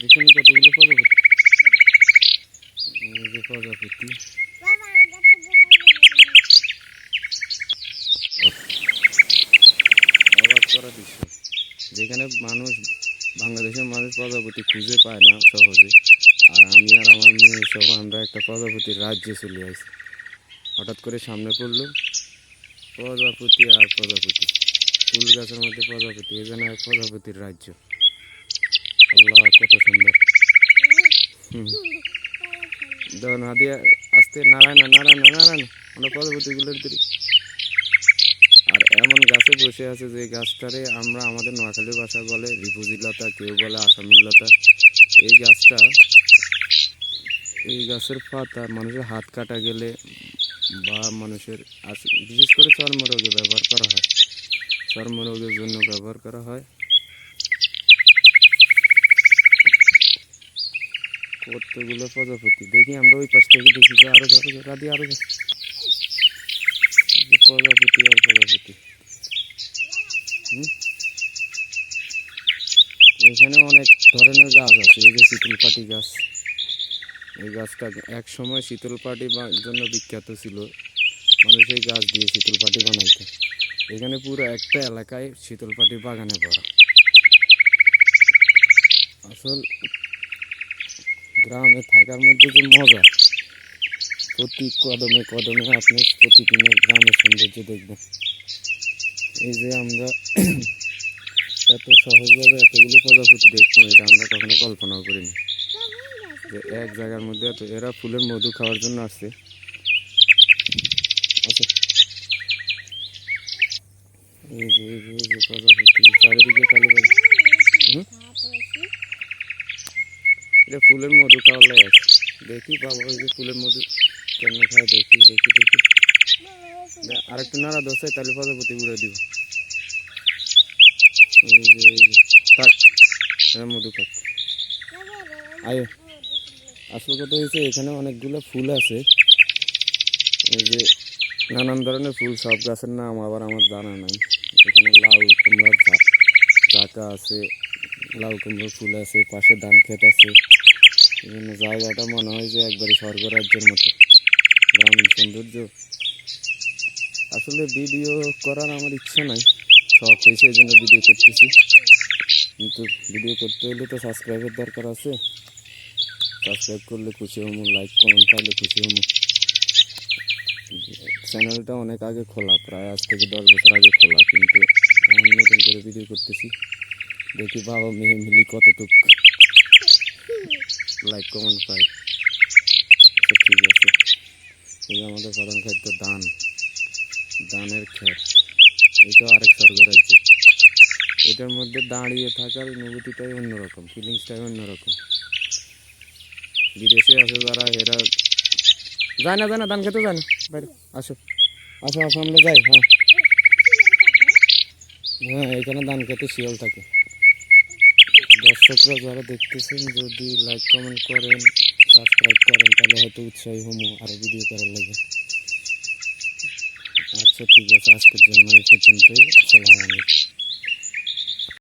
এখানে কতগুলো প্রজাপতি, এই যে প্রজাপতি। অবাক করা দৃশ্য, যেখানে মানুষ, বাংলাদেশের মানুষ প্রজাপতি খুঁজে পায় না সহজে, আর আমি আর আমার মেয়ে সহ আমরা একটা প্রজাপতির রাজ্যে চলে আসি। হঠাৎ করে সামনে পড়লো প্রজাপতি আর প্রজাপতি, ফুল গাছের মধ্যে প্রজাপতি, এই যেন এক প্রজাপতির রাজ্য। আল্লাহ, কত সুন্দর। না দিয়ে আস্তে, নারায়ণ নারায়ণ নারায়ণ, আমরা প্রজাপতিগুলোর দিই। আর এমন গাছে বসে আছে যে গাছটারে আমরা আমাদের নোয়াখালীর ভাষায় বলে রিফুজি লতা, কেউ বলে আসামি লতা। এই গাছটা, এই গাছের পাতা মানুষের হাত কাটা গেলে বা মানুষের বিশেষ করে চর্মরোগে ব্যবহার করা হয়, চর্মরোগের জন্য ব্যবহার করা হয়। কতগুলো প্রজাপতি দেখি আমরা ওই পাশ থেকে দেখি যে আরো রাধি আরো প্রজাপতি আর প্রজাপতি। এখানে অনেক ধরনের গাছ আছে, এই যে শীতলপাটি গাছ। এই গাছটা এক সময় শীতলপাটি জন্য বিখ্যাত ছিল, মানুষ এই গাছ দিয়ে শীতলপাটি বানাইতে। এখানে পুরো একটা এলাকায় শীতলপাটির বাগানে ভরা। আসল গ্রামে থাকার মধ্যে যে মজা, প্রতি কদমে কদমে আপনি প্রতিদিনের গ্রামের সৌন্দর্য দেখবেন। এই যে আমরা এত সহজভাবে এতগুলো প্রজাপতি দেখবো, এটা আমরা কখনো কল্পনাও করিনি যে এক জায়গার মধ্যে এত। এরা ফুলের মধু খাওয়ার জন্য আসছে। আচ্ছা, এই যে প্রজাপতি চারিদিকে কালী বাড়ি। এটা ফুলের মধু খাওয়ার লাই আছে। দেখি বাবা, ওই যে ফুলের মধু কেমন খায়, দেখি দেখি দেখি। আরেকটু নাড়া দোষে তাহলে প্রজাপতি উড়ে দিব। এই যে থাক, এরা মধু খাক। আয়, আসল কথা হয়েছে এখানে অনেকগুলো ফুল আছে, এই যে নানান ধরনের ফুল, সব গাছের নাম আবার আমার জানা নাই। এখানে লাউ কুমড়ার জাকা আছে, লাউ কুমড়োর ফুল আছে, পাশে ধান ক্ষেত আছে। এই জন্য জায়গাটা মনে হয় যে একবারই স্বর্গরাজ্যের মতো, গ্রামীণ সৌন্দর্য। আসলে ভিডিও করার আমার ইচ্ছা নাই, শখ হয়েছে এই জন্য ভিডিও করতেছি। কিন্তু ভিডিও করতে হলে তো সাবস্ক্রাইবের দরকার আছে, সাবস্ক্রাইব করলে খুশি হবো, লাইক কমেন্ট পাইলে খুশি হবো। চ্যানেলটা অনেক আগে খোলা, প্রায় আজ থেকে 10 বছর আগে খোলা, কিন্তু আমি নতুন করে ভিডিও করতেছি। দেখি বাবা মেয়ে মিলি কতটুক লাইক কমেন্ট পাই। সব ঠিক আছে। এই আমাদের প্রধান খাদ্য ধান, ধানের ক্ষেত। এটাও আরেক স্বর্গরাজ্য। এটার মধ্যে দাঁড়িয়ে থাকার অনুভূতিটাই অন্যরকম, ফিলিংসটাই অন্যরকম। বিদেশে আছে যারা, এরা যায় না ধান খেতে যায় না, বাইরে আসো আসো আসো, আমরা যাই। হ্যাঁ হ্যাঁ, এখানে ধান খেতে শিয়াল থাকে। দর্শকরা যারা দেখতেছেন যদি লাইক কমেন্ট করেন, সাবস্ক্রাইব করেন, তাহলে হয়তো উৎসাহী হবো আরও ভিডিও করার লাগে। আচ্ছা ঠিক আছে, আজকের জন্য এই পর্যন্তই। আসসালামু আলাইকুম।